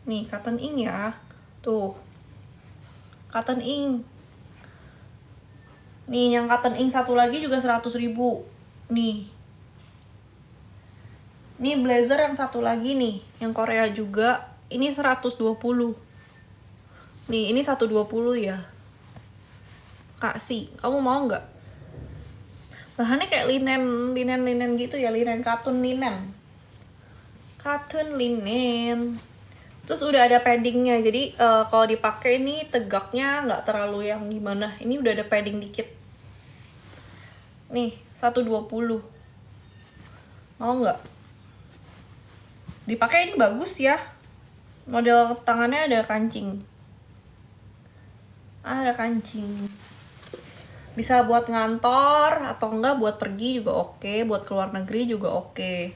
Nih, cotton ink ya. Tuh. Cotton ink. Nih, yang cotton ink satu lagi juga 100.000. Nih. Nih blazer yang satu lagi nih, yang Korea juga. Ini 120. Nih, ini 120 ya. Kak Si, kamu mau nggak? Bahannya kayak linen gitu ya, linen katun linen. Katun linen. Terus udah ada paddingnya, jadi kalau dipakai ini tegaknya nggak terlalu yang gimana. Ini udah ada padding dikit. Nih, 120. Mau nggak? Dipakai ini bagus ya. Model tangannya ada kancing. Ada kancing. Bisa buat ngantor atau enggak buat pergi juga oke, buat keluar negeri juga oke.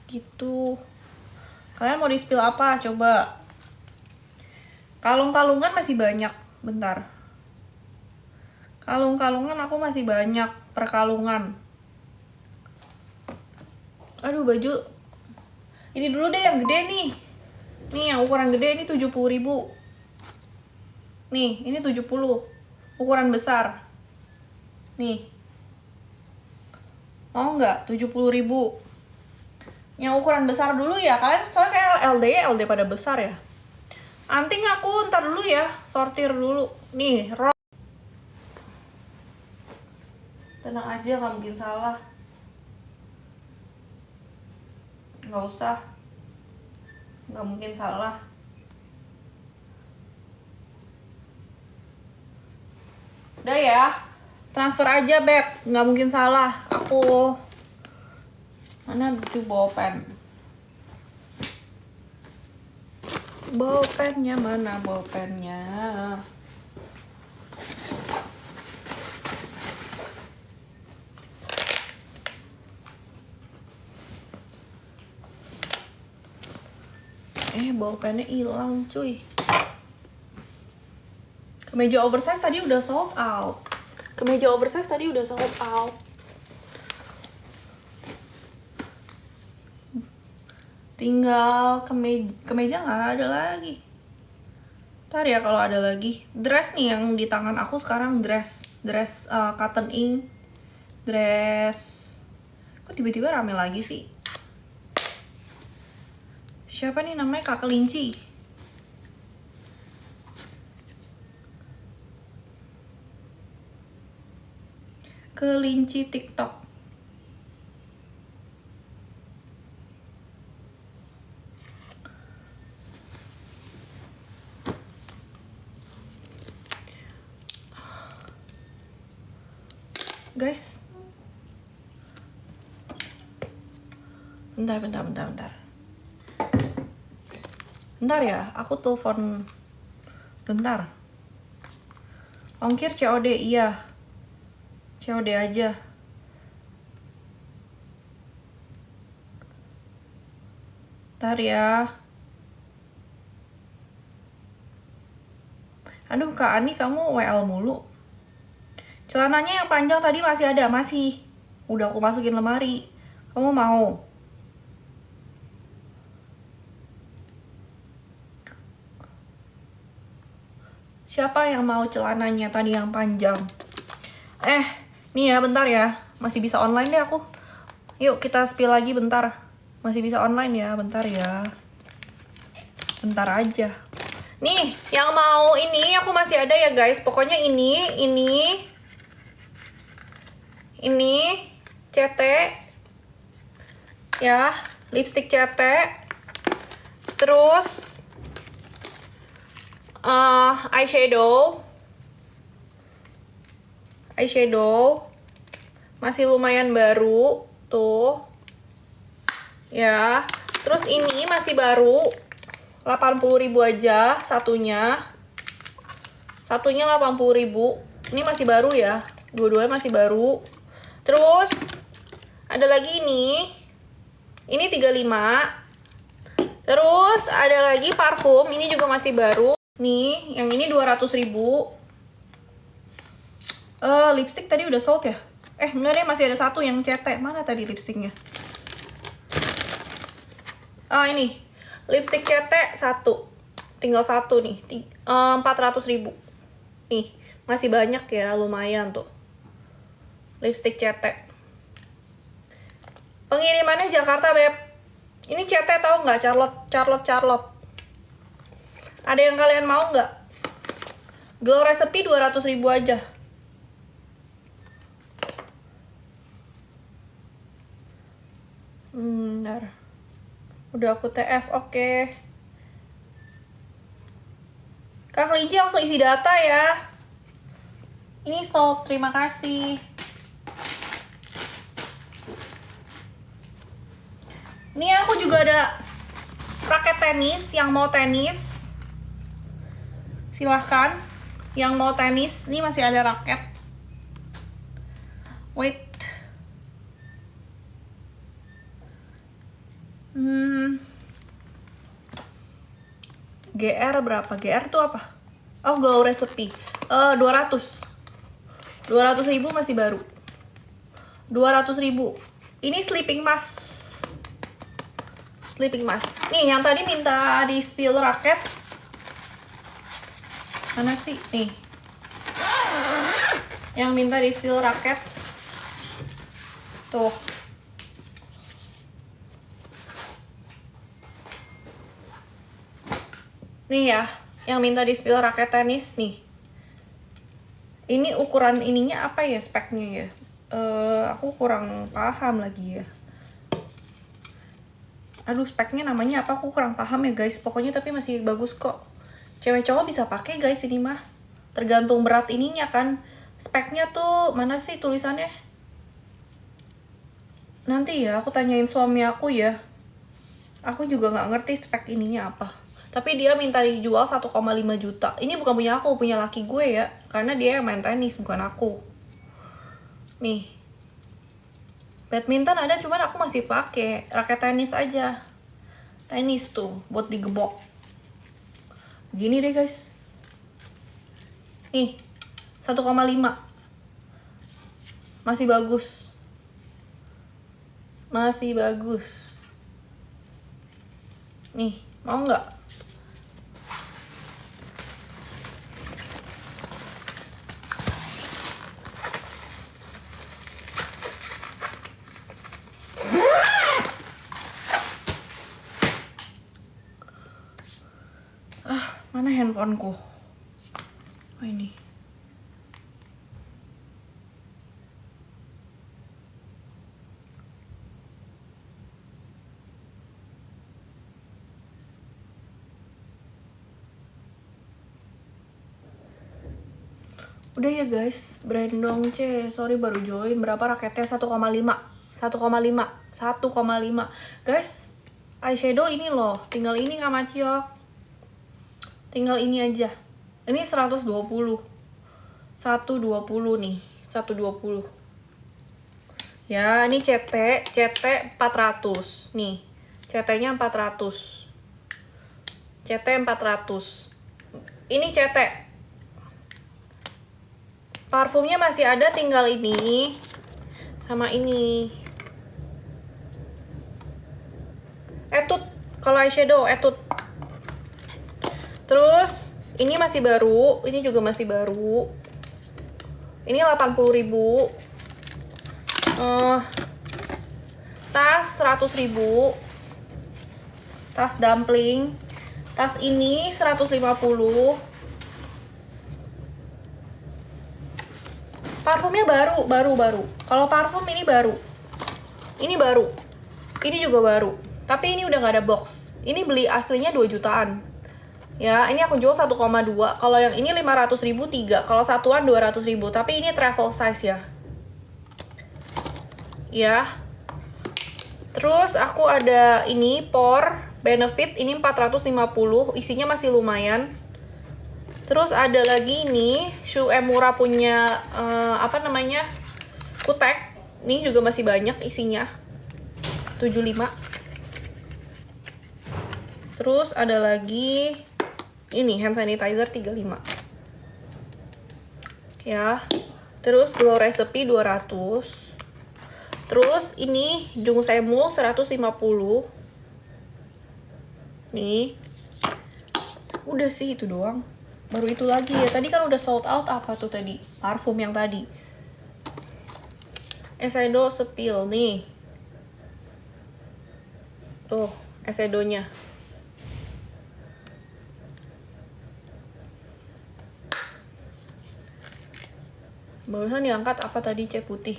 Gitu. Kalian mau di-spill apa? Coba. Kalung-kalungan masih banyak. Bentar. Kalung-kalungan aku masih banyak. Perkalungan. Aduh, baju. Ini dulu deh yang gede nih. Nih, yang ukuran gede ini 70.000. Nih, ini 70. Ukuran besar. Nih. Mau nggak? 70.000. Yang ukuran besar dulu ya. Kalian soalnya kayak LD pada besar ya. Anting aku ntar dulu ya. Sortir dulu. Nih, rok. Tenang aja, nggak mungkin salah. Nggak usah. Nggak mungkin salah. Udah ya. Transfer aja, Beb. Nggak mungkin salah. Aku... Mana tuh bolpen? Bolpennya mana bolpennya? Bolpennya hilang, cuy. Kemeja oversize tadi udah sold out. Kemeja oversize tadi udah sold out. Tinggal kemeja nggak ada lagi. Ntar ya kalau ada lagi. Dress nih yang di tangan aku sekarang dress cotton ink. Dress. Kok tiba-tiba rame lagi sih? Siapa nih namanya? Kak Kelinci. Kelinci TikTok. Guys. Bentar. Bentar ya, aku telepon. Bentar. Ongkir COD, iya. COD aja. Bentar ya. Aduh, Kak Ani, kamu WL mulu. Celananya yang panjang tadi masih ada, masih. Udah aku masukin lemari. Kamu mau? Siapa yang mau celananya tadi yang panjang? Nih ya, bentar ya. Masih bisa online deh aku. Yuk, kita spill lagi bentar. Masih bisa online ya, bentar ya. Bentar aja. Nih, yang mau ini aku masih ada ya guys. Pokoknya ini CT. Ya, lipstick CT. Terus eyeshadow masih lumayan baru tuh ya. Terus ini masih baru 80.000 aja satunya 80.000. Ini masih baru ya, dua-duanya masih baru. Terus ada lagi ini 35. Terus ada lagi parfum, ini juga masih baru. Nih, yang ini 200.000. Lipstick tadi udah sold ya? Enggak deh, masih ada satu yang CT. Mana tadi lipsticknya? Ini lipstick CT 1, tinggal 1 nih, 400.000 nih, masih banyak ya, lumayan tuh lipstick CT. Pengirimannya Jakarta beb. Ini CT tahu nggak? Charlotte. Ada yang kalian mau nggak? Glow Recipe 200.000 aja. Bentar. Udah aku TF, oke. Kak Kelinci langsung isi data ya. Ini sold, terima kasih. Ini aku juga ada raket tenis, yang mau tenis silahkan. Yang mau tenis, ini masih ada raket. Wait. GR berapa? GR tuh apa? Oh, Glow Recipe 200.000 masih baru. 200.000. Ini sleeping mask. Nih, yang tadi minta di spill raket. Mana sih? Nih. Yang minta di spill raket. Tuh. Nih ya, yang minta di spill raket tenis nih. Ini ukuran ininya apa ya speknya ya? Aku kurang paham lagi ya. Aduh, speknya namanya apa? Aku kurang paham ya guys. Pokoknya tapi masih bagus kok. Cewek cowok bisa pakai guys ini mah. Tergantung berat ininya kan. Speknya tuh mana sih tulisannya? Nanti ya aku tanyain suami aku ya. Aku juga nggak ngerti spek ininya apa. Tapi dia minta dijual 1,5 juta. Ini bukan punya aku, punya laki gue ya. Karena dia yang main tenis, bukan aku. Nih. Badminton ada, cuman aku masih pakai raket tenis aja. Tenis tuh, buat digebok. Gini deh guys. Nih, 1,5. Masih bagus. Nih, mau nggak? Mana handphoneku? Oh ini. Udah ya guys, Brandong C, sorry baru join. Berapa raketnya? 1,5. Guys, eyeshadow ini loh, tinggal ini Kak Maciok. Tinggal ini aja. Ini 120 nih, 120. Ya, ini CT 400 nih. CT-nya 400. Ini CT. Parfumnya masih ada, tinggal ini sama ini. Etude, kalau eyeshadow Etude. Terus ini masih baru, ini juga masih baru. Ini 80.000. Tas 100.000. Tas dumpling. Tas ini 150. Parfumnya baru. Kalau parfum ini baru. Ini juga baru. Tapi ini udah nggak ada box. Ini beli aslinya 2 jutaan. Ya, ini aku jual 1,2. Kalau yang ini 500.000 3. Kalau satuan 200.000. Tapi ini travel size ya. Ya. Terus aku ada ini Benefit, ini 450. Isinya masih lumayan. Terus ada lagi ini Shu Emura punya Kutek. Ini juga masih banyak isinya. 75. Terus ada lagi ini hand sanitizer 35. Ya. Terus Glow Recipe 200. Terus ini Jung Semu 150. Nih. Udah sih itu doang. Baru itu lagi ya. Tadi kan udah sold out. Apa tuh tadi? Parfum yang tadi. Eyeshadow spill nih. Tuh, eyeshadownya. Barusan diangkat apa tadi, cat putih?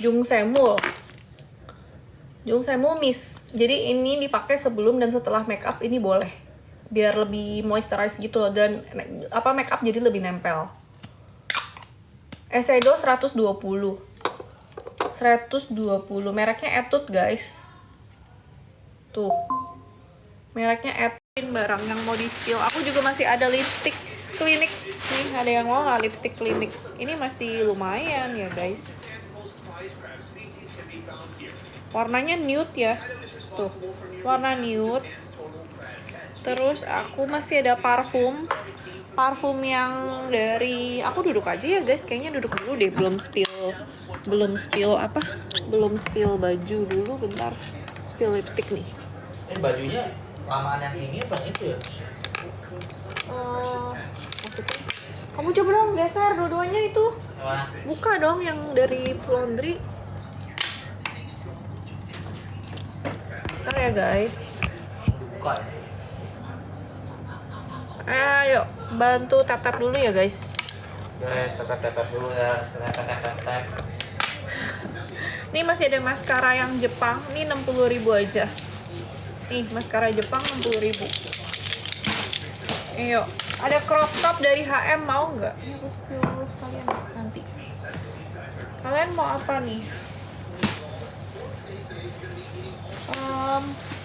Jung Semul. Jung Semul Mist. Jadi ini dipakai sebelum dan setelah makeup ini boleh. Biar lebih moisturize gitu loh, dan apa makeup jadi lebih nempel. Eyeshadow 120. Mereknya Etude, guys. Tuh. Mereknya Etude. Barang yang mau di spill. Aku juga masih ada lipstick Clinique. Nih, ada yang mau nggak lipstick Clinique? Ini masih lumayan ya, guys. Warnanya nude ya. Tuh, warna nude. Terus aku masih ada parfum yang dari, aku duduk aja ya guys, kayaknya duduk dulu deh, belum spill baju dulu, bentar. Spill lipstick nih. Ini bajunya lamaan yang ini apa yang itu ya? Maksudnya, kamu coba dong geser dua-duanya itu. Buka dong yang dari laundry. Bentar ya guys. Buka ya? Ayo, bantu tap-tap dulu ya guys. Guys, tap dulu ya. Tap. Ini masih ada maskara yang Jepang. Ini 60.000 aja. Nih, maskara Jepang 60.000. Ayo, ada crop top dari H&M, mau nggak? Ini aku spill dulu sekalian nanti. Kalian mau apa nih?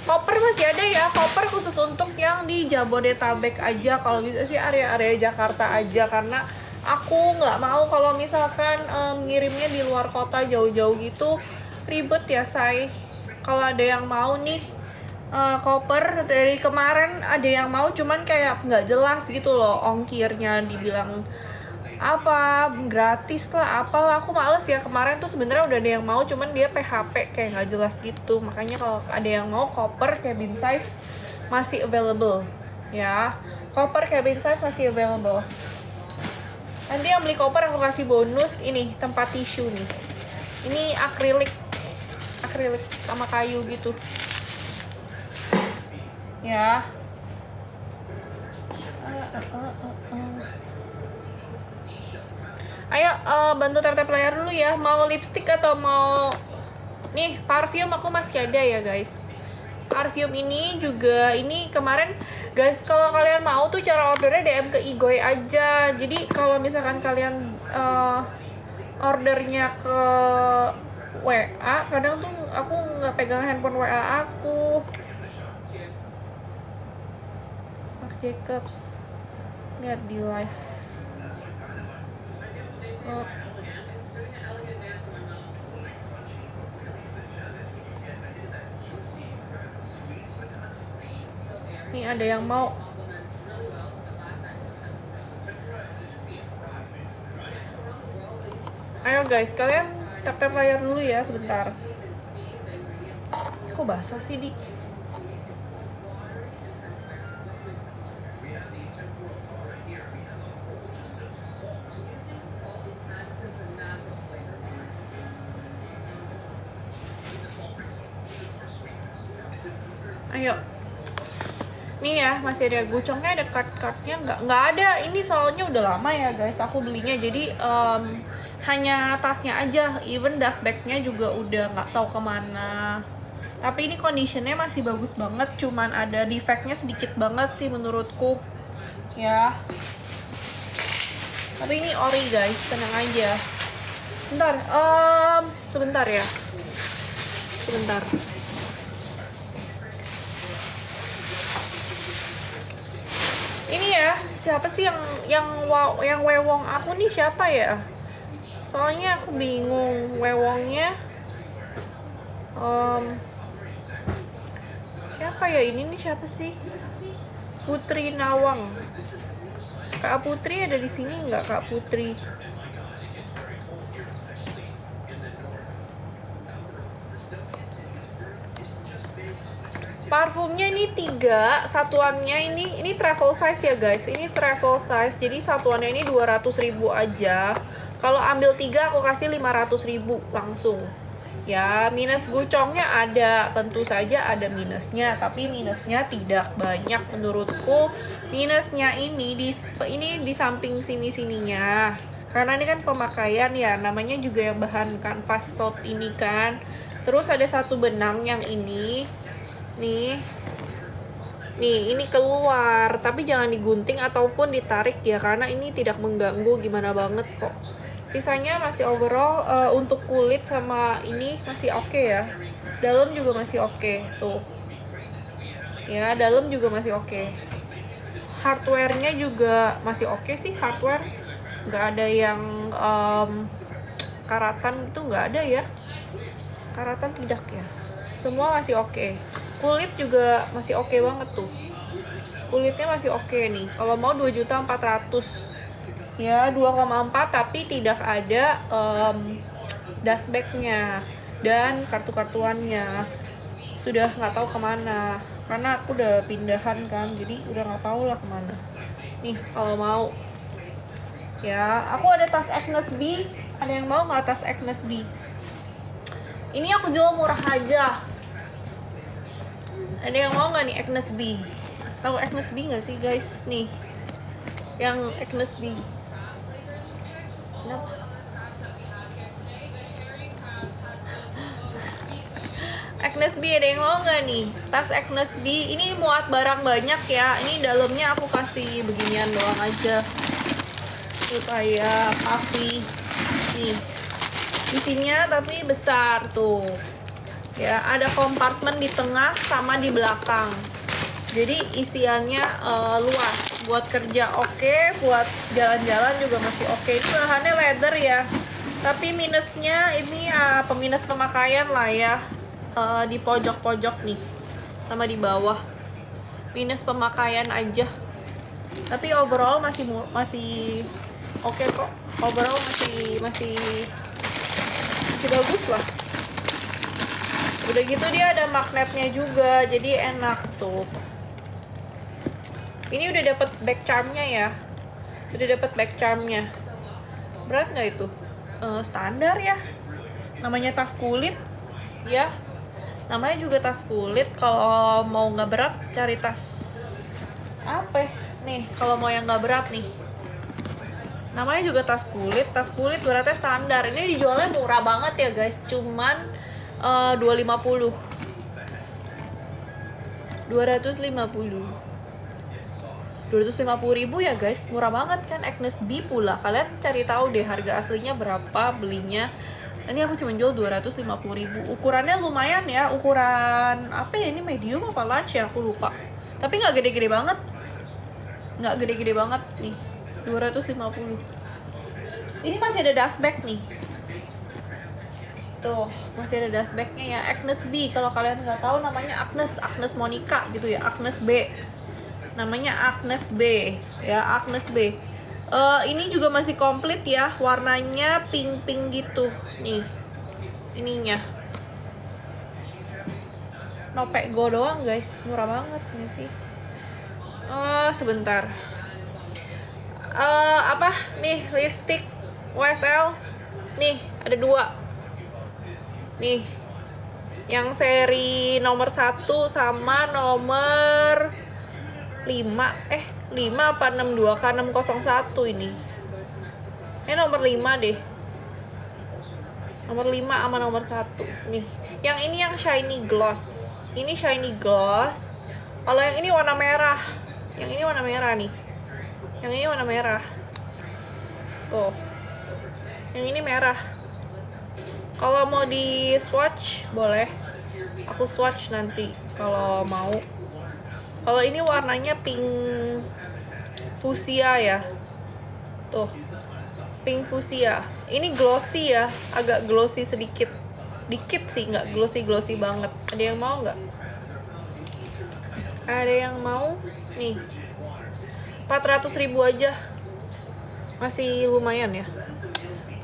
Koper masih ada ya, koper khusus untuk yang di Jabodetabek aja. Kalau bisa sih area-area Jakarta aja, karena aku nggak mau kalau misalkan ngirimnya di luar kota jauh-jauh gitu, ribet ya say. Kalau ada yang mau nih koper dari kemarin, ada yang mau cuman kayak nggak jelas gitu loh ongkirnya, dibilang apa gratis lah apalah. Aku males ya, kemarin tuh sebenarnya udah ada yang mau cuman dia PHP kayak nggak jelas gitu. Makanya kalau ada yang mau koper cabin size masih available ya, koper cabin size masih available. Nanti yang beli koper aku kasih bonus ini tempat tisu nih. Ini akrilik sama kayu gitu ya. Ayo bantu tap-tap layar dulu ya. Mau lipstick atau mau nih parfum? Aku masih ada ya guys. Parfum ini juga, ini kemarin guys, kalau kalian mau tuh cara ordernya DM ke Igoy aja. Jadi kalau misalkan kalian ordernya ke WA, kadang tuh aku nggak pegang handphone WA aku. Marc Jacobs, lihat di live. Nih ada yang mau. Ayo guys, kalian tap-tap layar dulu ya sebentar. Kok basah sih, Di? Ayo. Nih ya, masih ada gucongnya, ada card-cardnya, nggak ada. Ini soalnya udah lama ya guys aku belinya, jadi hanya tasnya aja, even dust bagnya juga udah nggak tahu kemana. Tapi ini conditionnya masih bagus banget, cuman ada defectnya sedikit banget sih menurutku ya. Tapi ini ori guys, tenang aja. Bentar, sebentar ya, sebentar. Ini ya, siapa sih yang wewong aku nih, siapa ya? Soalnya aku bingung wewongnya. Siapa ya ini nih, siapa sih? Putri Nawang. Kak Putri ada di sini nggak, Kak Putri? Parfumnya ini 3, satuannya ini travel size ya guys. Ini travel size, jadi satuannya ini 200.000 aja. Kalau ambil 3 aku kasih 500.000 langsung. Ya, minus gucongnya ada, tentu saja ada minusnya, tapi minusnya tidak banyak menurutku. Minusnya ini di samping sini-sininya. Karena ini kan pemakaian ya, namanya juga yang bahan kanvas tote ini kan. Terus ada satu benang yang ini. Nih, ini keluar, tapi jangan digunting ataupun ditarik ya, karena ini tidak mengganggu gimana banget kok. Sisanya masih overall untuk kulit sama ini masih oke ya. Dalam juga masih oke tuh. Ya, dalam juga masih oke. Hardware-nya juga masih oke sih, hardware. Nggak ada yang karatan itu, nggak ada ya. Karatan tidak ya. Semua masih oke. Kulit juga masih oke banget tuh. Kulitnya masih oke nih. Kalau mau 2.400.000 ya, 2,4, tapi tidak ada dashbacknya dan kartu-kartuannya. Sudah nggak tahu kemana, karena aku udah pindahan kan, jadi udah nggak tahu lah kemana. Nih kalau mau ya, aku ada tas Agnes B. Ada yang mau nggak tas Agnes B? Ini aku jual murah aja. Ada yang mau nggak nih Agnes B? Tahu Agnes B nggak sih guys? Nih, yang Agnes B. Kenapa? Agnes B, ada yang mau nggak nih? Tas Agnes B, ini muat barang banyak ya. Ini dalamnya aku kasih beginian doang aja. Tuh kayak puffy. Nih, isinya tapi besar tuh. Ya, ada kompartemen di tengah sama di belakang. Jadi isiannya luas. Buat kerja oke, buat jalan-jalan juga masih oke. Ini bahannya leather ya. Tapi minusnya ini peminus pemakaian lah ya. Di pojok-pojok nih sama di bawah. Minus pemakaian aja. Tapi overall masih oke kok. Overall masih bagus lah. Udah gitu dia ada magnetnya juga, jadi enak tuh. Ini udah dapet back charmnya ya. Udah dapet back charmnya. Berat nggak itu? Standar ya. Namanya tas kulit ya. Namanya juga tas kulit. Kalau mau nggak berat, cari tas apa? Nih, kalau mau yang nggak berat nih. Namanya juga tas kulit. Tas kulit beratnya standar. Ini dijualnya murah banget ya guys. Cuman 250 ribu ya guys, murah banget kan. Agnes B pula, kalian cari tahu deh harga aslinya berapa belinya. Ini aku cuma jual 250 ribu. Ukurannya lumayan ya, ukuran apa ya, ini medium apa large ya, aku lupa. Tapi nggak gede-gede banget, nih 250. Ini masih ada dashback nih. Tuh, masih ada dashbacknya ya. Agnes B, kalau kalian nggak tahu namanya Agnes Monica gitu ya, Agnes B. Namanya Agnes B ya, Agnes B. Ini juga masih komplit ya, warnanya pink gitu. Nih, ininya. Nopek go doang guys, murah banget nih sih. Sebentar. Apa nih, lipstick YSL. Nih, ada 2. Nih, yang seri nomor 1 sama nomor 5 apa 62 kan 601 ini. Nomor 5 deh. Nomor 5 sama nomor 1. Nih, yang ini yang shiny gloss. Ini shiny gloss. Kalau yang ini warna merah. Yang ini warna merah nih. Yang ini warna merah. Tuh. Yang ini merah. Kalau mau di swatch boleh, aku swatch nanti kalau mau. Kalau ini warnanya pink fuchsia ya, tuh pink fuchsia. Ini glossy ya, agak glossy dikit sih, nggak glossy banget. Ada yang mau nggak? Ada yang mau? Nih, 400.000 aja, masih lumayan ya,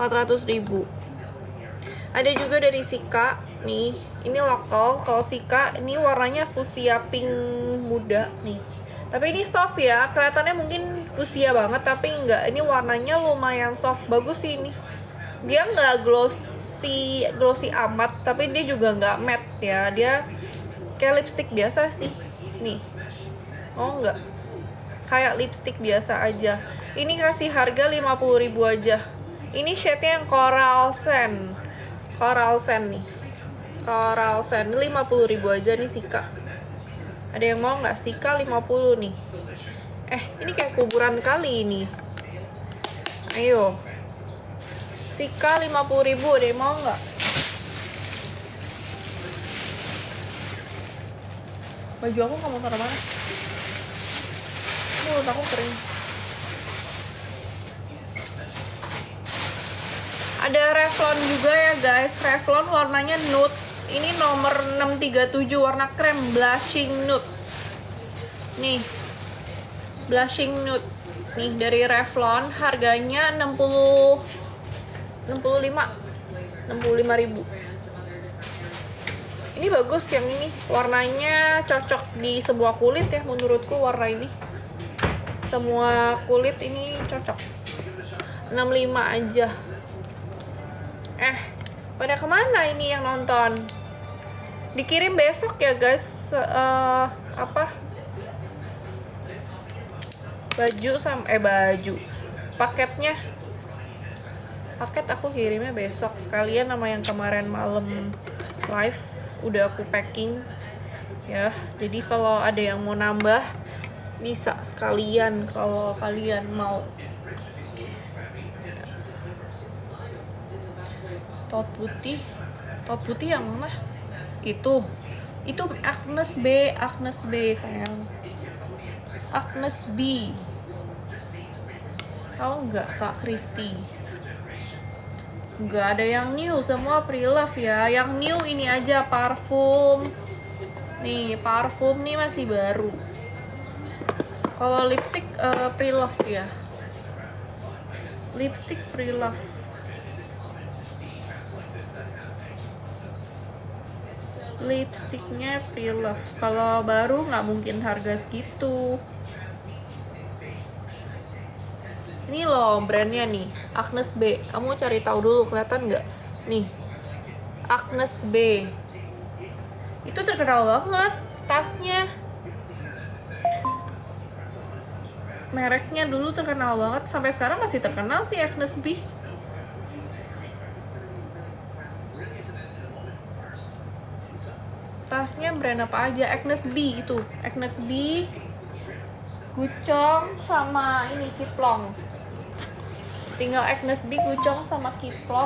400.000. Ada juga dari Sika, Nih, ini lokal. Kalau Sika ini warnanya fuchsia pink muda nih. Tapi ini soft ya, kelihatannya mungkin fuchsia banget tapi enggak. Ini warnanya lumayan soft, bagus sih ini. Dia nggak glossy amat, tapi dia juga nggak matte ya. Dia kayak lipstick biasa sih. Nih, oh nggak? Kayak lipstick biasa aja. Ini kasih harga 50.000 aja. Ini shade-nya yang coral sand. Coral sand nih. Coral sand 50.000 aja nih Sika. Ada yang mau nggak? Sika 50 nih. Ini kayak kuburan kali ini. Ayo. Sika 50.000, ada yang mau nggak? Baju aku kamu taruh mana? Mulut aku kering. Ada Revlon juga ya guys. Revlon warnanya nude. Ini nomor 637 warna krem, blushing nude. Nih. Blushing nude. Nih dari Revlon, harganya 65.000. Ini bagus yang ini. Warnanya cocok di semua kulit ya menurutku warna ini. Semua kulit ini cocok. 65 aja. Pada kemana ini yang nonton? Dikirim besok ya guys. Baju paketnya. Paket aku kirimnya besok sekalian sama yang kemarin malam live udah aku packing ya. Jadi kalau ada yang mau nambah bisa sekalian kalau kalian mau. Tot putih yang mana? Itu Agnes B sayang. Agnes B. Tahu nggak Kak Kristi? Nggak ada yang new, semua pre-love ya. Yang new ini aja parfum. Nih parfum nih masih baru. Kalau lipstick pre-love ya. Lipstick pre-love. Lipsticknya pre-love. Kalau baru nggak mungkin harga segitu. Ini loh brandnya nih, Agnes B. Kamu cari tahu dulu, kelihatan nggak? Nih, Agnes B. Itu terkenal banget tasnya. Mereknya dulu terkenal banget, sampai sekarang masih terkenal sih Agnes B. Tasnya brand apa aja? Agnes B itu. Agnes B, Gucong sama ini Kiplong. Tinggal Agnes B, Gucong sama Kiplong.